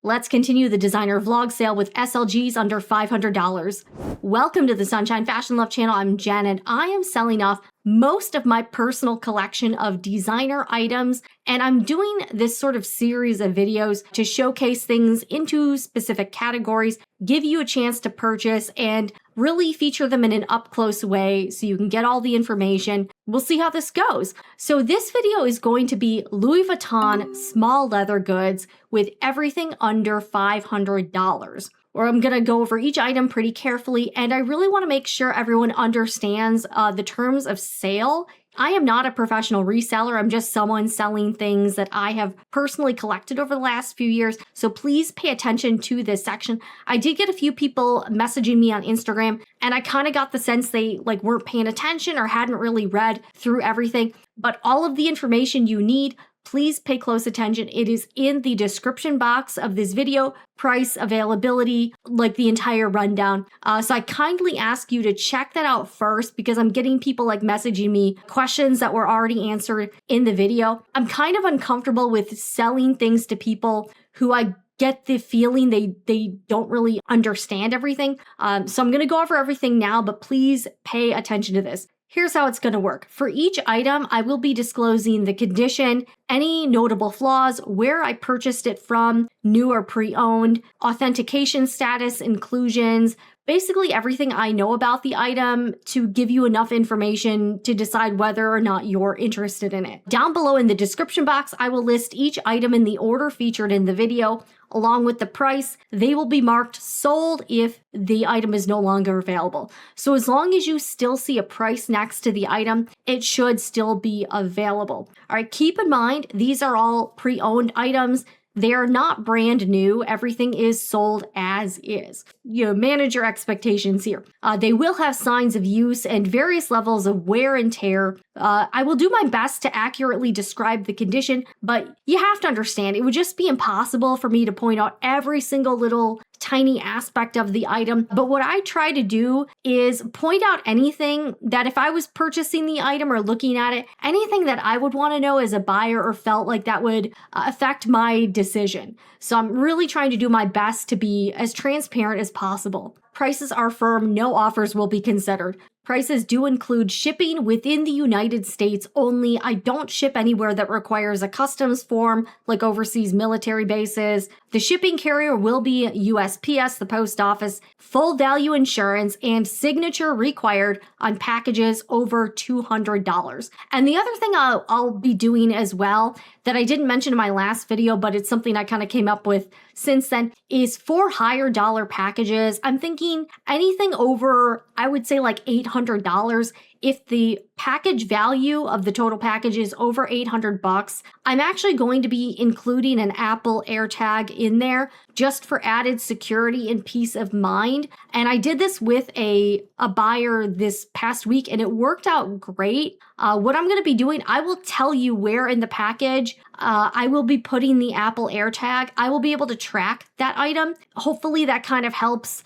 Let's continue the designer vlog sale with SLGs under $500. Welcome to the Sunshine Fashion Love channel. I'm Jen and I am selling off most of my personal collection of designer items, and I'm doing this sort of series of videos to showcase things into specific categories, give you a chance to purchase, and really feature them in an up-close way so you can get all the information. We'll see how this goes. So this video is going to be Louis Vuitton small leather goods with everything under $500. Where I'm going to go over each item pretty carefully, and I really want to make sure everyone understands the terms of sale. I am not a professional reseller. I'm just someone selling things that I have personally collected over the last few years. So please pay attention to this section. I did get a few people messaging me on Instagram, and I kind of got the sense they weren't paying attention or hadn't really read through everything. But all of the information you need, please pay close attention. It is in the description box of this video, price, availability, the entire rundown. So I kindly ask you to check that out first because I'm getting people messaging me questions that were already answered in the video. I'm kind of uncomfortable with selling things to people who I get the feeling they don't really understand everything. So I'm going to go over everything now, but please pay attention to this. Here's how it's going to work. For each item, I will be disclosing the condition, any notable flaws, where I purchased it from, new or pre-owned, authentication status, inclusions, basically everything I know about the item to give you enough information to decide whether or not you're interested in it. Down below in the description box, I will list each item in the order featured in the video, along with the price. They will be marked sold if the item is no longer available. So as long as you still see a price next to the item, it should still be available. All right, keep in mind, these are all pre-owned items. They are not brand new. Everything is sold as is. Manage your expectations here. They will have signs of use and various levels of wear and tear. I will do my best to accurately describe the condition, but you have to understand, it would just be impossible for me to point out every single little tiny aspect of the item. But what I try to do is point out anything that if I was purchasing the item or looking at it, anything that I would want to know as a buyer or felt like that would affect my decision. So I'm really trying to do my best to be as transparent as possible. Prices are firm, no offers will be considered. Prices do include shipping within the United States only. I don't ship anywhere that requires a customs form like overseas military bases. The shipping carrier will be USPS, the post office, full value insurance, and signature required on packages over $200. And the other thing I'll be doing as well that I didn't mention in my last video, but it's something I kind of came up with since then, is for higher dollar packages. I'm thinking anything over, I would say $800. If the package value of the total package is over $800, I'm actually going to be including an Apple AirTag in there just for added security and peace of mind. And I did this with a buyer this past week and it worked out great. What I'm going to be doing, I will tell you where in the package I will be putting the Apple AirTag. I will be able to track that item. Hopefully that kind of helps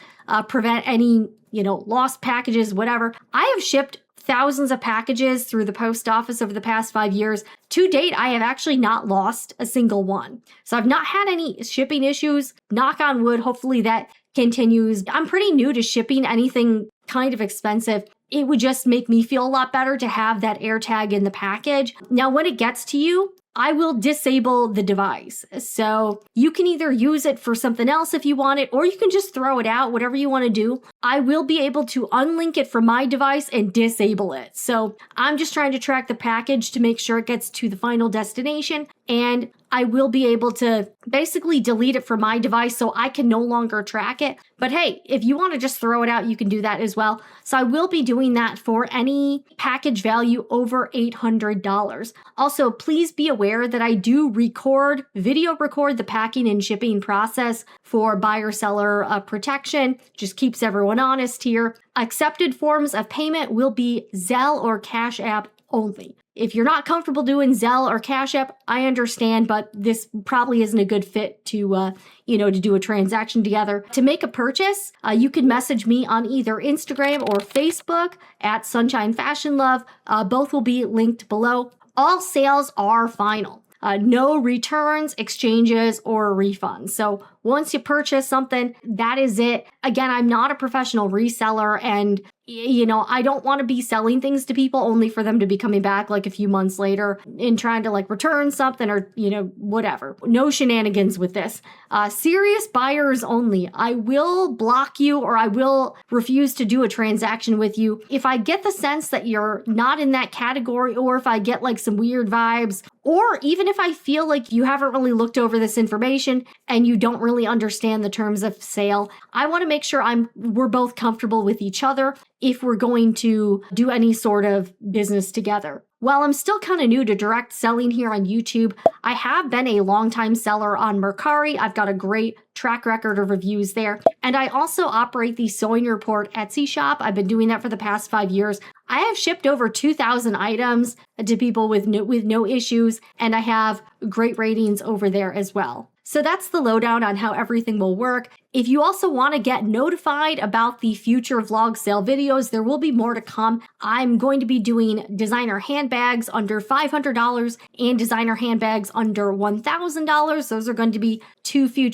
prevent any lost packages, whatever. I have shipped thousands of packages through the post office over the past 5 years. To date, I have actually not lost a single one. So I've not had any shipping issues. Knock on wood, hopefully that continues. I'm pretty new to shipping anything kind of expensive. It would just make me feel a lot better to have that AirTag in the package. Now, when it gets to you, I will disable the device. So you can either use it for something else if you want it, or you can just throw it out, whatever you want to do. I will be able to unlink it from my device and disable it. So I'm just trying to track the package to make sure it gets to the final destination, and I will be able to basically delete it from my device so I can no longer track it. But hey, if you want to just throw it out, you can do that as well. So I will be doing that for any package value over $800. Also, please be aware that I do video record the packing and shipping process for buyer-seller protection. Just keeps everyone honest here. Accepted forms of payment will be Zelle or Cash App only. If you're not comfortable doing Zelle or Cash App, I understand, but this probably isn't a good fit to do a transaction together. To make a purchase, you can message me on either Instagram or Facebook at Sunshine Fashion Love. Both will be linked below. All sales are final. no returns, exchanges, or refunds. So once you purchase something, that is it. Again, I'm not a professional reseller, and I don't want to be selling things to people only for them to be coming back like a few months later and trying to like return something or, whatever. No shenanigans with this. Serious buyers only. I will block you or I will refuse to do a transaction with you if I get the sense that you're not in that category, or if I get like some weird vibes, or even if I feel like you haven't really looked over this information and you don't really understand the terms of sale. I want to make sure we're both comfortable with each other if we're going to do any sort of business together. While I'm still kind of new to direct selling here on YouTube, I have been a longtime seller on Mercari. I've got a great track record of reviews there. And I also operate the Sewing Report Etsy shop. I've been doing that for the past 5 years. I have shipped over 2,000 items to people with no issues, and I have great ratings over there as well. So that's the lowdown on how everything will work. If you also want to get notified about the future vlog sale videos, there will be more to come. I'm going to be doing designer handbags under $500 and designer handbags under $1,000. Those are going to be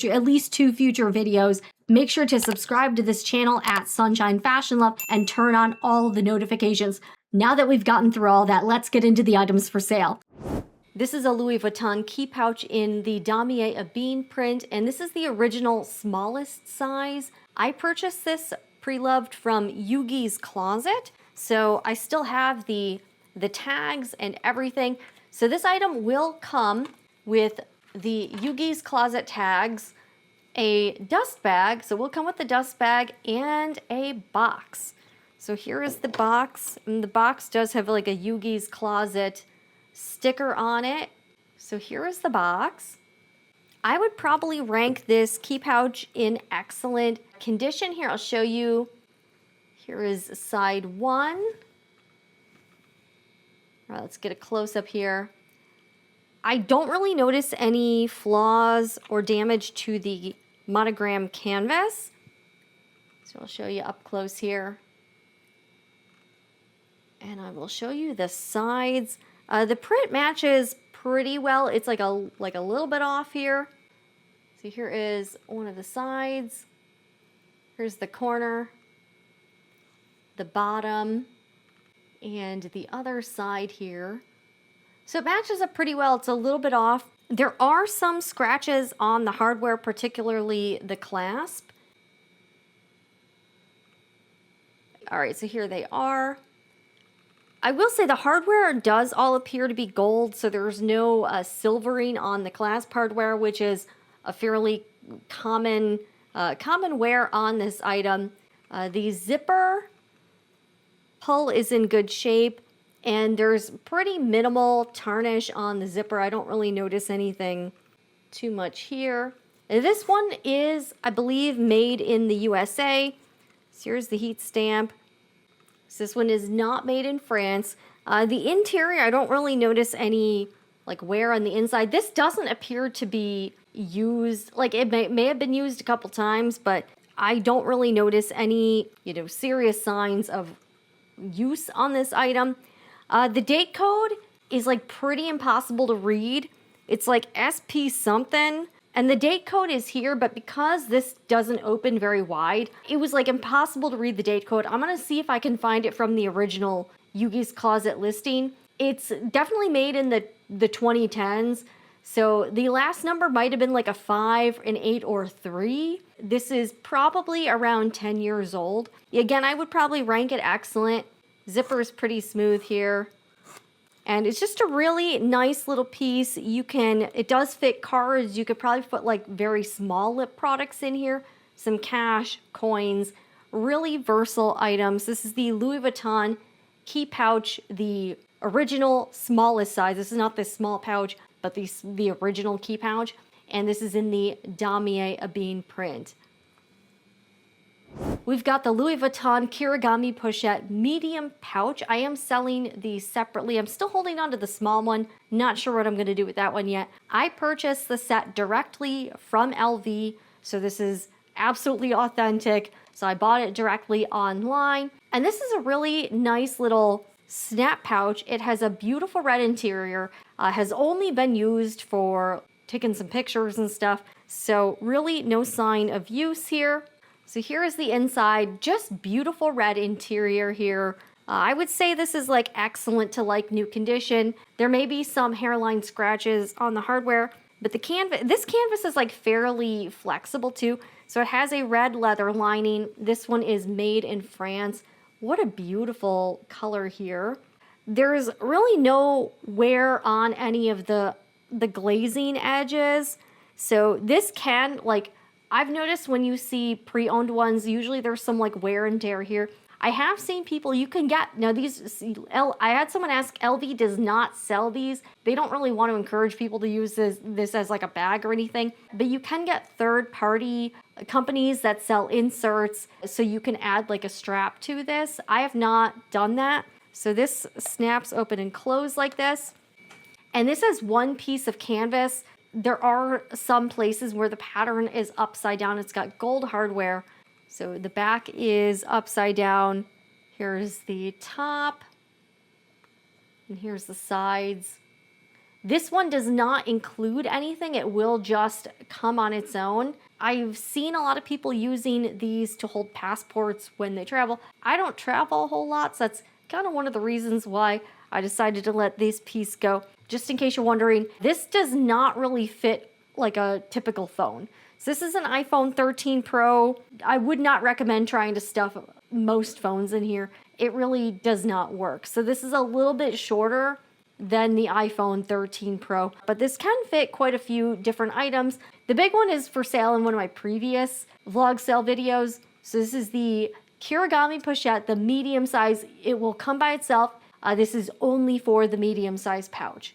at least two future videos. Make sure to subscribe to this channel at Sunshine Fashion Love and turn on all the notifications. Now that we've gotten through all that, let's get into the items for sale. This is a Louis Vuitton key pouch in the Damier Ebene print, and this is the original smallest size. I purchased this pre-loved from Yugi's Closet, so I still have the tags and everything. So this item will come with the Yugi's Closet tags, a dust bag, so we'll come with the dust bag, and a box. So here is the box, and the box does have like a Yugi's Closet sticker on it. So here is the box. I would probably rank this key pouch in excellent condition. Here, I'll show you. Here is side one. All right, let's get a close-up here. I don't really notice any flaws or damage to the monogram canvas. So I'll show you up close here. And I will show you the sides. The print matches pretty well. It's like a little bit off here. So here is one of the sides. Here's the corner, the bottom, and the other side here. So it matches up pretty well. It's a little bit off. There are some scratches on the hardware, particularly the clasp. All right, so here they are. I will say the hardware does all appear to be gold, so there's no silvering on the clasp hardware, which is a fairly common wear on this item. The zipper pull is in good shape, and there's pretty minimal tarnish on the zipper. I don't really notice anything too much here. This one is, I believe, made in the USA. So here's the heat stamp. So this one is not made in France. The interior, I don't really notice any like wear on the inside. This doesn't appear to be used. Like it may have been used a couple times, but I don't really notice any, serious signs of use on this item. The date code is like pretty impossible to read. It's like SP something. And the date code is here, but because this doesn't open very wide, it was like impossible to read the date code. I'm going to see if I can find it from the original Yugi's Closet listing. It's definitely made in the 2010s. So the last number might have been like a 5, an 8, or 3. This is probably around 10 years old. Again, I would probably rank it excellent. Zipper is pretty smooth here. And it's just a really nice little piece. It does fit cards. You could probably put like very small lip products in here. Some cash, coins, really versatile items. This is the Louis Vuitton key pouch, the original smallest size. This is not this small pouch, but the original key pouch. And this is in the Damier Ebene print. We've got the Louis Vuitton Kirigami Pochette medium pouch. I am selling these separately. I'm still holding on to the small one. Not sure what I'm going to do with that one yet. I purchased the set directly from LV, so this is absolutely authentic. So I bought it directly online. And this is a really nice little snap pouch. It has a beautiful red interior. has only been used for taking some pictures and stuff. So really no sign of use here. So here is the inside, just beautiful red interior here. I would say this is like excellent to like new condition. There may be some hairline scratches on the hardware, but this canvas is like fairly flexible too. So it has a red leather lining. This one is made in France. What a beautiful color here. There's really no wear on any of the glazing edges. So this can, like, I've noticed when you see pre-owned ones, usually there's some like wear and tear here. I have seen people, you can get, now these, I had someone ask, LV does not sell these. They don't really want to encourage people to use this as like a bag or anything, but you can get third-party companies that sell inserts, so you can add like a strap to this. I have not done that. So this snaps open and close like this. And this is one piece of canvas. There are some places where the pattern is upside down. It's got gold hardware. So the back is upside down. Here's the top. And here's the sides. This one does not include anything. It will just come on its own. I've seen a lot of people using these to hold passports when they travel. I don't travel a whole lot, so that's kind of one of the reasons why I decided to let this piece go. Just in case you're wondering, this does not really fit like a typical phone. So this is an iPhone 13 Pro. I would not recommend trying to stuff most phones in here. It really does not work. So this is a little bit shorter than the iPhone 13 Pro, but this can fit quite a few different items. The big one is for sale in one of my previous vlog sale videos. So this is the Kirigami pochette, the medium size. It will come by itself. This is only for the medium size pouch.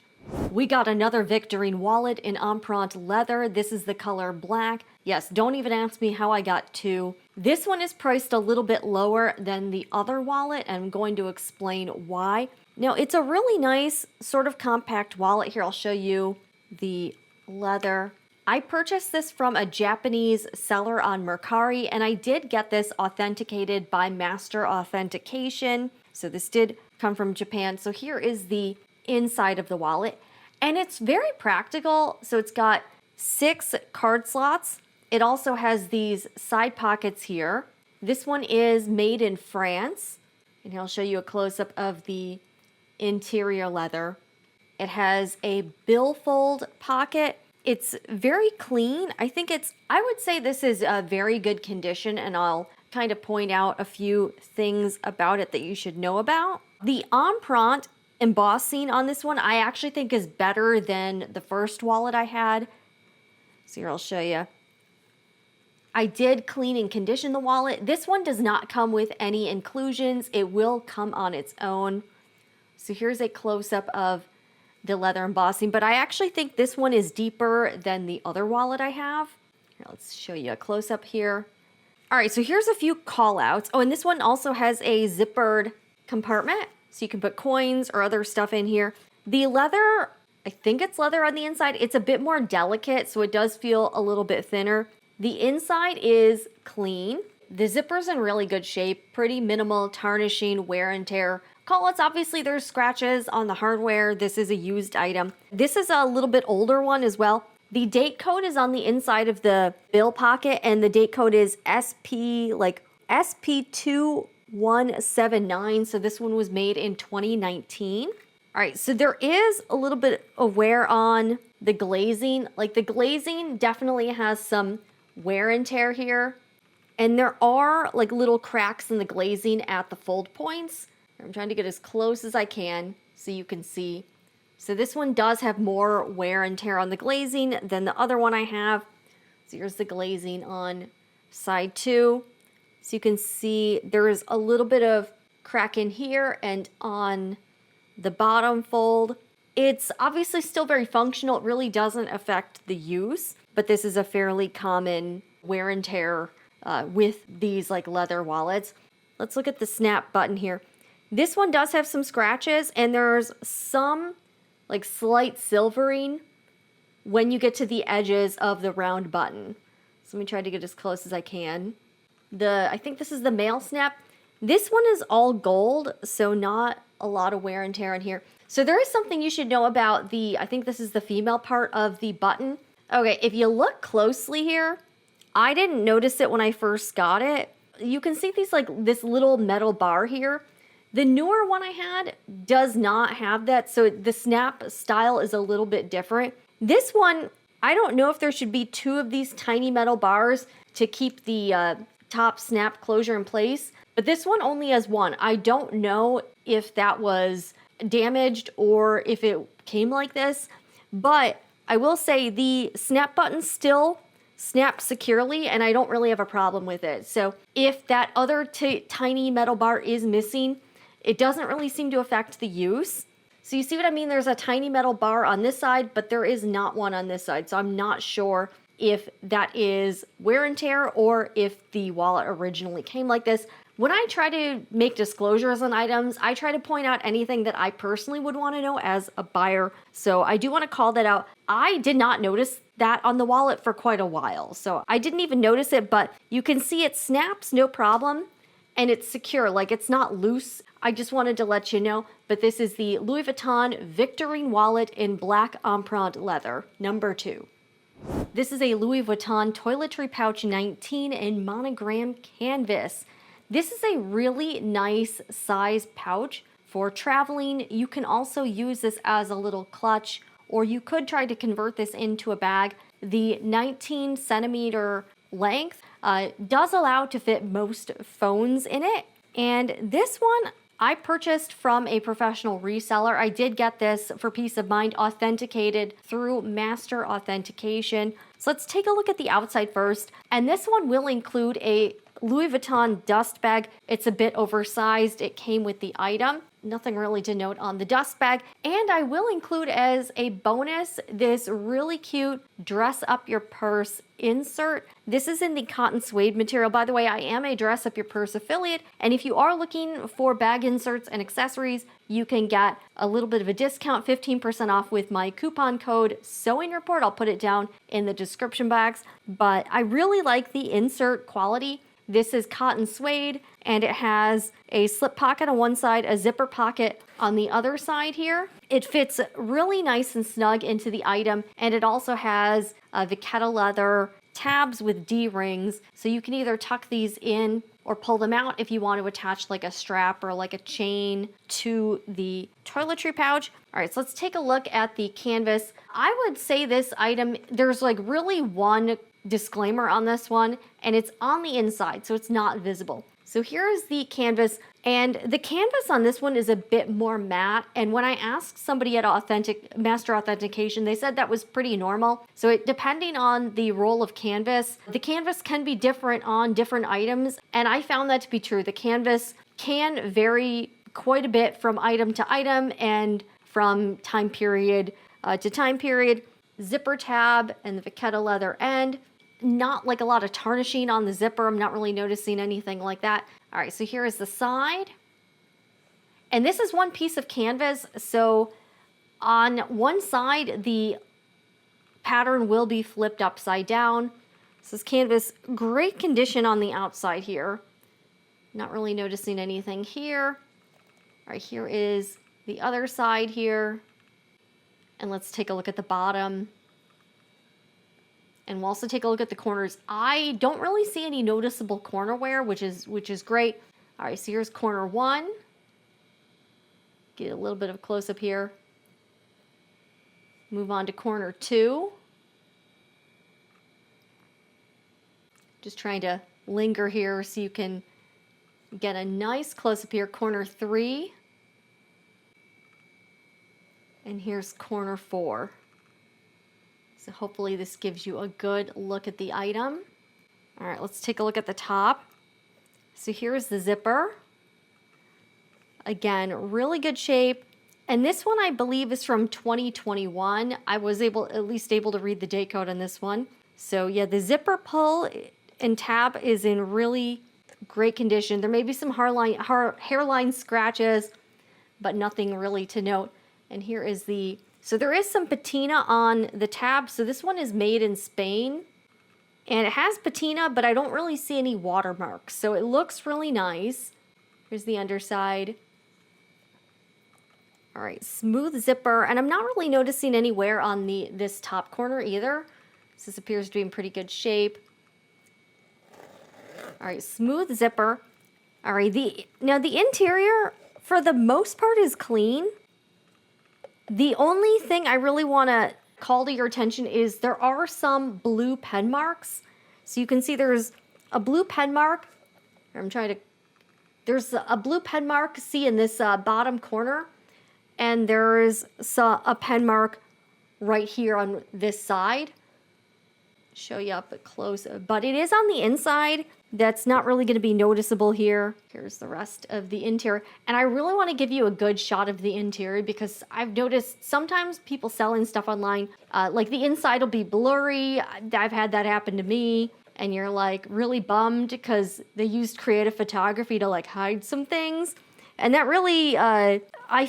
We got another Victorine wallet in empreinte leather. This is the color black. Yes, don't even ask me how I got two. This one is priced a little bit lower than the other wallet, and I'm going to explain why. Now, it's a really nice sort of compact wallet. Here, I'll show you the leather. I purchased this from a Japanese seller on Mercari, and I did get this authenticated by Master Authentication. So this did come from Japan. So here is the inside of the wallet, and it's very practical. So it's got 6 card slots. It also has these side pockets here. This one is made in France, and I'll show you a close-up of the interior leather. It has a billfold pocket. It's very clean. I would say this is a very good condition, and I'll kind of point out a few things about it that you should know about. The empreinte embossing on this one, I actually think is better than the first wallet I had. So here, I'll show you. I did clean and condition the wallet. This one does not come with any inclusions. It will come on its own. So here's a close-up of the leather embossing, but I actually think this one is deeper than the other wallet I have. Here, let's show you a close-up here. All right, so here's a few call-outs. Oh, and this one also has a zippered compartment, so you can put coins or other stuff in here. The leather, I think it's leather on the inside. It's a bit more delicate, so it does feel a little bit thinner. The inside is clean. The zipper's in really good shape, pretty minimal tarnishing, wear and tear. Callouts, obviously there's scratches on the hardware. This is a used item. This is a little bit older one as well. The date code is on the inside of the bill pocket, and the date code is SP2179. So this one was made in 2019. All right, so there is a little bit of wear on the glazing. Like, the glazing definitely has some wear and tear here. And there are like little cracks in the glazing at the fold points. I'm trying to get as close as I can so you can see. So this one does have more wear and tear on the glazing than the other one I have. So here's the glazing on side 2. So you can see there is a little bit of crack in here and on the bottom fold. It's obviously still very functional. It really doesn't affect the use, but this is a fairly common wear and tear with these like leather wallets. Let's look at the snap button here. This one does have some scratches, and there's some like slight silvering when you get to the edges of the round button. So let me try to get as close as I can. I think this is the male snap. This one is all gold, so not a lot of wear and tear in here. So there is something you should know about the, I think this is the female part of the button. Okay, if you look closely here, I didn't notice it when I first got it. You can see these like this little metal bar here. The newer one I had does not have that, so the snap style is a little bit different. This one, I don't know if there should be 2 of these tiny metal bars to keep the top snap closure in place, but this one only has 1. I don't know if that was damaged or if it came like this, but I will say the snap button still snaps securely and I don't really have a problem with it. So if that other tiny metal bar is missing, it doesn't really seem to affect the use. So you see what I mean? There's a tiny metal bar on this side, but there is not one on this side. So I'm not sure if that is wear and tear or if the wallet originally came like this. When I try to make disclosures on items, I try to point out anything that I personally would want to know as a buyer. So I do want to call that out. I did not notice that on the wallet for quite a while. So I didn't even notice it, but you can see it snaps no problem and it's secure, like it's not loose. I just wanted to let you know, but this is the Louis Vuitton Victorine wallet in black empreinte leather, number 2. This is a Louis Vuitton Toiletry Pouch 19 in monogram canvas. This is a really nice size pouch for traveling. You can also use this as a little clutch, or you could try to convert this into a bag. The 19 centimeter length does allow to fit most phones in it. And this one I purchased from a professional reseller. I did get this for peace of mind, authenticated through master authentication. So let's take a look at the outside first. And this one will include a Louis Vuitton dust bag. It's a bit oversized. It came with the item. Nothing really to note on the dust bag. And I will include as a bonus this really cute dress up your purse insert. This is in the cotton suede material. By the way, I am a dress up your purse affiliate. And if you are looking for bag inserts and accessories, you can get a little bit of a discount, 15% off with my coupon code Sewing Report. I'll put it down in the description box. But I really like the insert quality. This is cotton suede and it has a slip pocket on one side, a zipper pocket on the other side here. It fits really nice and snug into the item, and it also has the kettle leather tabs with D-rings, so you can either tuck these in or pull them out if you want to attach like a strap or like a chain to the toiletry pouch. All right, so let's take a look at the canvas. I would say this item, there's like really one disclaimer on this one, and it's on the inside, so it's not visible. So here's the canvas, and the canvas on this one is a bit more matte, and when I asked somebody at master authentication, they said that was pretty normal. So depending on the roll of canvas, the canvas can be different on different items, and I found that to be true. The canvas can vary quite a bit from item to item and from time period to time period. Zipper tab and the vachetta leather end. Not like a lot of tarnishing on the zipper. I'm not really noticing anything like that. All right, so here is the side. And this is one piece of canvas. So on one side, the pattern will be flipped upside down. This is canvas, great condition on the outside here. Not really noticing anything here. All right, here is the other side here. And let's take a look at the bottom. And we'll also take a look at the corners. I don't really see any noticeable corner wear, which is great. All right, so here's corner 1. Get a little bit of close-up here. Move on to corner 2. Just trying to linger here so you can get a nice close-up here. Corner 3. And here's corner 4. So hopefully this gives you a good look at the item. All right, let's take a look at the top. So here's the zipper. Again, really good shape. And this one I believe is from 2021. I was at least able to read the date code on this one. So yeah, the zipper pull and tab is in really great condition. There may be some hairline scratches, but nothing really to note. And here is so there is some patina on the tab. So this one is made in Spain. And it has patina, but I don't really see any watermarks. So it looks really nice. Here's the underside. All right, smooth zipper, and I'm not really noticing any wear on this top corner either. This appears to be in pretty good shape. All right, smooth zipper. All right, now the interior, for the most part, is clean. The only thing I really want to call to your attention is there are some blue pen marks. So you can see there's a blue pen mark. There's a blue pen mark, see, in this bottom corner. And there's a pen mark right here on this side. Show you up close, but it is on the inside. That's not really going to be noticeable here. Here's the rest of the interior. And I really want to give you a good shot of the interior because I've noticed sometimes people selling stuff online, like the inside will be blurry. I've had that happen to me. And you're like really bummed because they used creative photography to like hide some things. And that really, I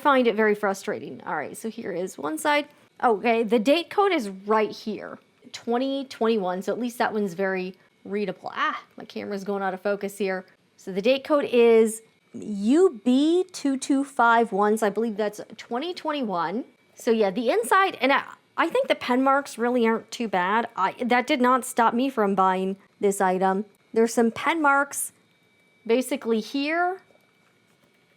find it very frustrating. All right, so here is one side. Okay, the date code is right here, 2021. So at least that one's very readable. My camera's going out of focus here. So the date code is UB2251. So I believe that's 2021. So yeah, the inside, and I think the pen marks really aren't too bad. That did not stop me from buying this item. There's some pen marks basically here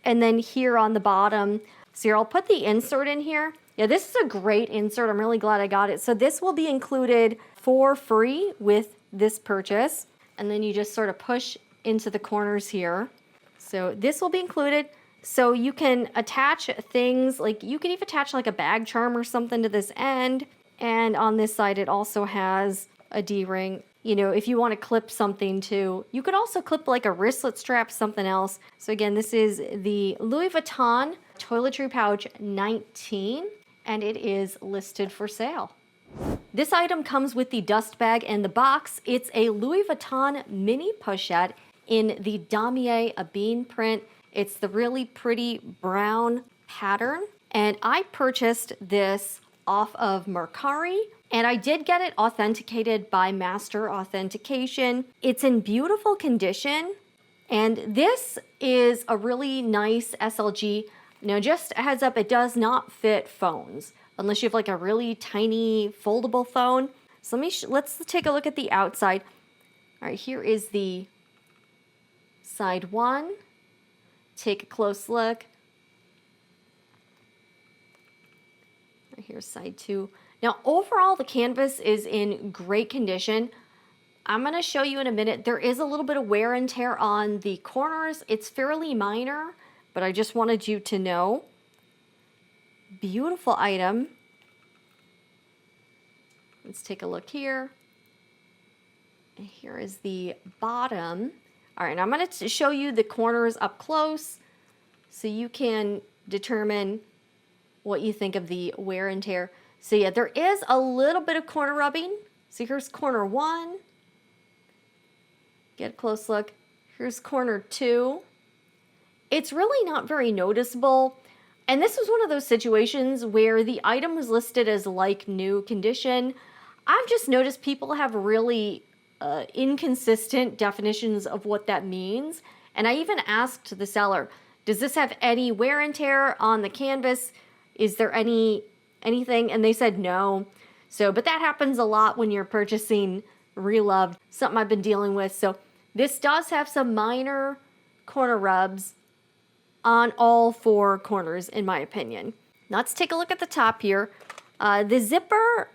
and then here on the bottom. So here, I'll put the insert in here. Yeah, this is a great insert. I'm really glad I got it. So this will be included for free with this purchase. And then you just sort of push into the corners here. So this will be included. So you can attach things, like you can even attach like a bag charm or something to this end. And on this side, it also has a D-ring. You know, if you want to clip something too, you could also clip like a wristlet strap, something else. So again, this is the Louis Vuitton Toiletry Pouch 19, and it is listed for sale. This item comes with the dust bag and the box. It's a Louis Vuitton Mini Pochette in the Damier Ebene print. It's the really pretty brown pattern. And I purchased this off of Mercari, and I did get it authenticated by Master Authentication. It's in beautiful condition, and this is a really nice SLG. Now, just a heads up, it does not fit phones unless you have like a really tiny foldable phone. So let's take a look at the outside. All right, here is the side one. Take a close look. Here's side two. Now, overall, the canvas is in great condition. I'm going to show you in a minute. There is a little bit of wear and tear on the corners. It's fairly minor, but I just wanted you to know. Beautiful item. Let's take a look here. And here is the bottom. All right, and I'm going to show you the corners up close so you can determine what you think of the wear and tear. So yeah, there is a little bit of corner rubbing. So here's corner one. Get a close look. Here's corner two. It's really not very noticeable. And this was one of those situations where the item was listed as like new condition. I've just noticed people have really inconsistent definitions of what that means. And I even asked the seller, does this have any wear and tear on the canvas? Is there anything? And they said no. So, but that happens a lot when you're purchasing reloved, something I've been dealing with. So this does have some minor corner rubs on all four corners, in my opinion. Now let's take a look at the top here. The zipper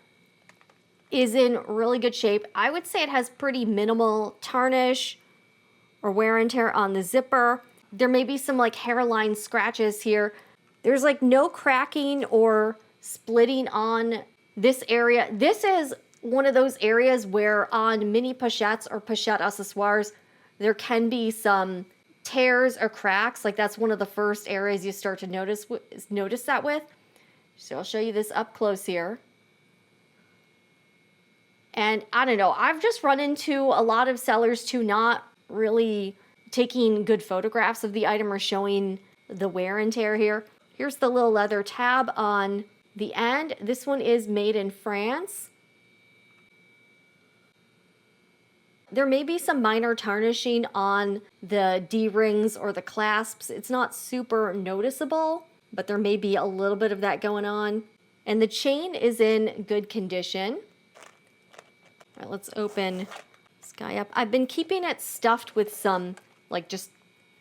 is in really good shape. I would say it has pretty minimal tarnish or wear and tear on the zipper. There may be some like hairline scratches here. There's like no cracking or splitting on this area. This is one of those areas where on mini pochettes or pochette accessoires, there can be some tears or cracks. Like that's one of the first areas you start to notice that with. So I'll show you this up close here. And I don't know, I've just run into a lot of sellers too not really taking good photographs of the item or showing the wear and tear here. Here's the little leather tab on the end. This one is made in France. There may be some minor tarnishing on the D-rings or the clasps. It's not super noticeable, but there may be a little bit of that going on. And the chain is in good condition. All right, let's open this guy up. I've been keeping it stuffed with some, like, just,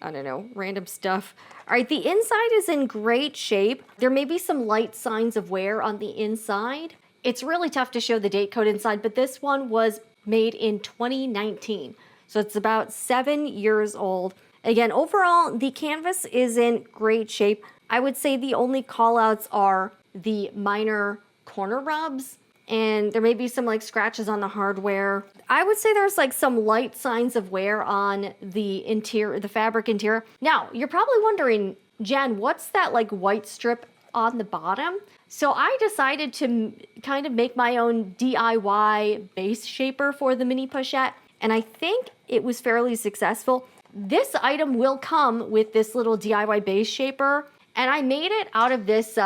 I don't know, random stuff. All right, the inside is in great shape. There may be some light signs of wear on the inside. It's really tough to show the date code inside, but this one was made in 2019. So it's about 7 years old. Again, overall, the canvas is in great shape. I would say the only call outs are the minor corner rubs, and there may be some like scratches on the hardware. I would say there's like some light signs of wear on the interior, the fabric interior. Now, you're probably wondering, Jen, what's that like white strip on the bottom? So I decided to kind of make my own DIY base shaper for the Mini Pochette, and I think it was fairly successful. This item will come with this little DIY base shaper, and I made it out of this,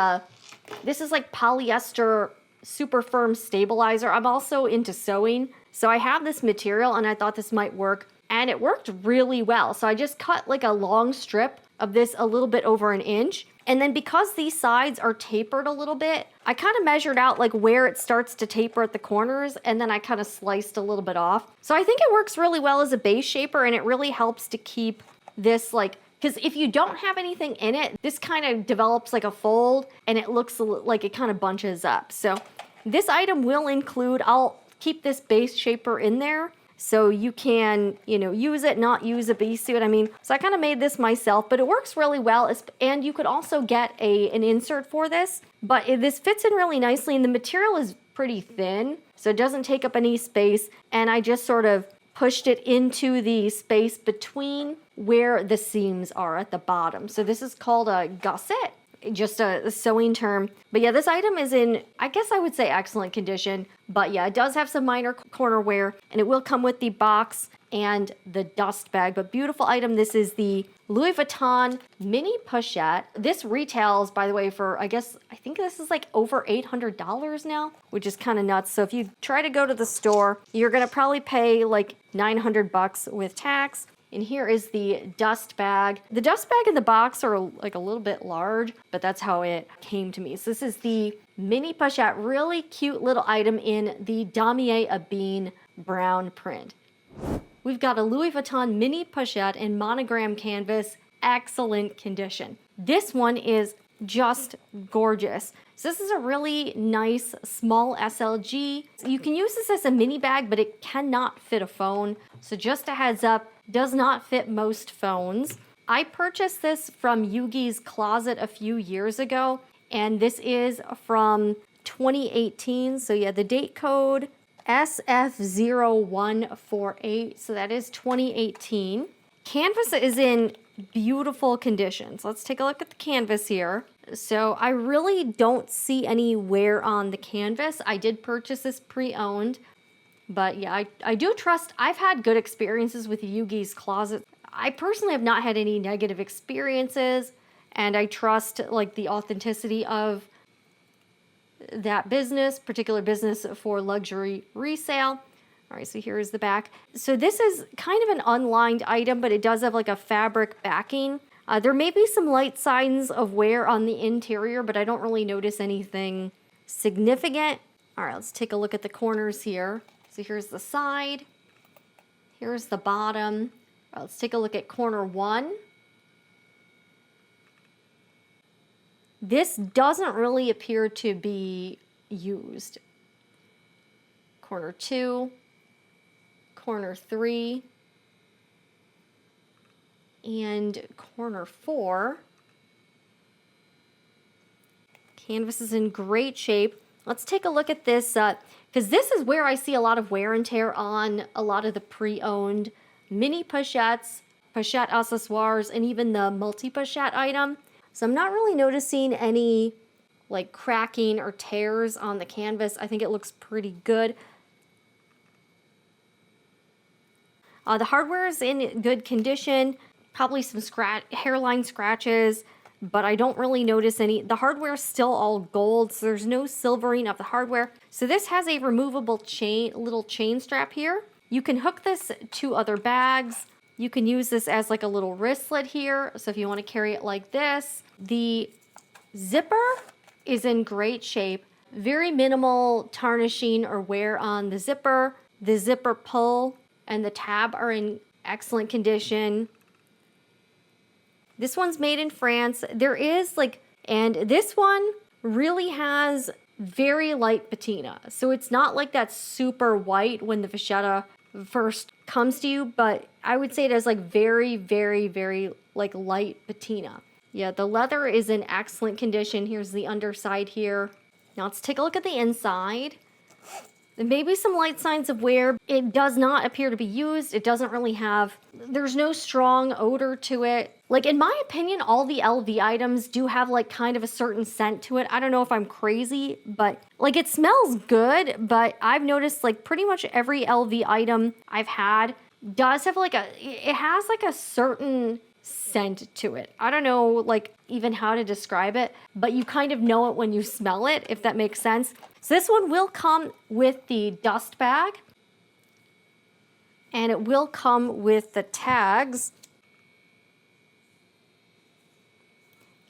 this is like polyester super firm stabilizer. I'm also into sewing, so I have this material and I thought this might work, and it worked really well. So I just cut like a long strip of this a little bit over an inch. And then because these sides are tapered a little bit, I kind of measured out like where it starts to taper at the corners, and then I kind of sliced a little bit off. So I think it works really well as a base shaper, and it really helps to keep this like, because if you don't have anything in it, this kind of develops like a fold and it looks like it kind of bunches up. So this item will include, I'll keep this base shaper in there so you can, you know, use it, not use it, but you see what I mean? So I kind of made this myself, but it works really well. And you could also get an insert for this, but this fits in really nicely, and the material is pretty thin, so it doesn't take up any space. And I just sort of pushed it into the space between where the seams are at the bottom. So this is called a gusset, just a sewing term. But yeah, this item is in, I guess I would say, excellent condition. But yeah, it does have some minor corner wear, and it will come with the box and the dust bag. But beautiful item. This is the Louis Vuitton Mini Pochette. This retails, by the way, for, I think this is like over $800 now, which is kind of nuts. So if you try to go to the store, you're going to probably pay like $900 with tax. And here is the dust bag. The dust bag and the box are like a little bit large, but that's how it came to me. So this is the Mini Pochette, really cute little item in the Damier Ebene brown print. We've got a Louis Vuitton Mini Pochette in monogram canvas, excellent condition. This one is just gorgeous. So this is a really nice small SLG. You can use this as a mini bag, but it cannot fit a phone. So just a heads up, does not fit most phones. I purchased this from Yugi's Closet a few years ago, and this is from 2018. So yeah, the date code SF0148. So that is 2018. Canvas is in beautiful conditions. Let's take a look at the canvas here. So I really don't see any wear on the canvas. I did purchase this pre-owned, but yeah, I do trust. I've had good experiences with Yugi's Closet. I personally have not had any negative experiences, and I trust like the authenticity of that business, particular business for luxury resale. All right, so here is the back. So this is kind of an unlined item, but it does have like a fabric backing. There may be some light signs of wear on the interior, but I don't really notice anything significant. All right, let's take a look at the corners here. So here's the side. Here's the bottom. All right, let's take a look at corner one. This doesn't really appear to be used. Corner two. Corner three. And corner four. Canvas is in great shape. Let's take a look at this, because this is where I see a lot of wear and tear on a lot of the pre-owned Mini Pochettes, Pochette accessoires, and even the multi-pochette item. So I'm not really noticing any like cracking or tears on the canvas. I think it looks pretty good. The hardware is in good condition. Probably some hairline scratches, but I don't really notice any. The hardware is still all gold, so there's no silvering of the hardware. So this has a removable little chain strap here. You can hook this to other bags. You can use this as like a little wristlet here. So if you want to carry it like this, the Zipper is in great shape. Very minimal tarnishing or wear on the zipper. The zipper pull and the tab are in excellent condition. This one's made in France. There is and this one really has very light patina. So it's not like that super white when the vachetta first comes to you, but I would say it has very, very, very light patina. Yeah, the leather is in excellent condition. Here's the underside here. Now let's take a look at the inside. There may be some light signs of wear. It does not appear to be used. It doesn't really have, there's no strong odor to it. In my opinion, all the LV items do have kind of a certain scent to it. I don't know if I'm crazy, but it smells good, but I've noticed pretty much every LV item I've had does have it has a certain scent to it. I don't know even how to describe it, but you kind of know it when you smell it, if that makes sense. So this one will come with the dust bag, and it will come with the tags.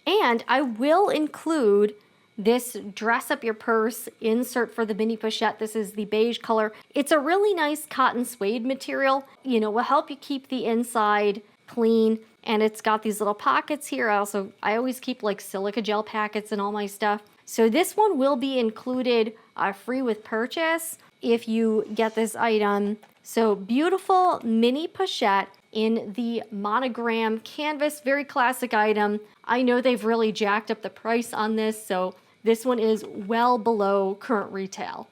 And I will include this dress up your purse insert for the mini pochette. This is the beige color. It's a really nice cotton suede material. Will help you keep the inside clean. And it's got these little pockets here. I always keep silica gel packets and all my stuff. So this one will be included free with purchase if you get this item. So beautiful mini pochette in the monogram canvas, very classic item. I know they've really jacked up the price on this, so this one is well below current retail.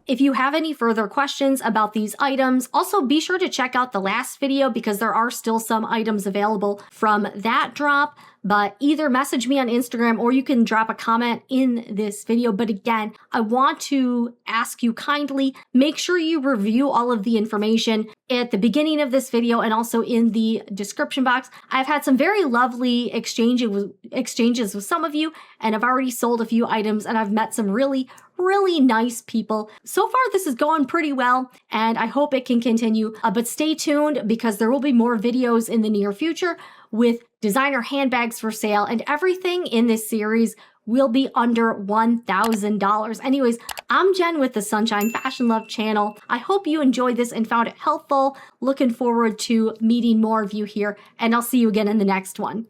If you have any further questions about these items, also be sure to check out the last video because there are still some items available from that drop. But either message me on Instagram or you can drop a comment in this video. But again, I want to ask you kindly, make sure you review all of the information at the beginning of this video and also in the description box. I've had some very lovely exchanges with some of you, and I've already sold a few items, and I've met some really nice people. So far, this is going pretty well, and I hope it can continue. But stay tuned because there will be more videos in the near future with designer handbags for sale, and everything in this series will be under $1,000. Anyways, I'm Jen with the Sunshine Fashion Love channel. I hope you enjoyed this and found it helpful. Looking forward to meeting more of you here, and I'll see you again in the next one.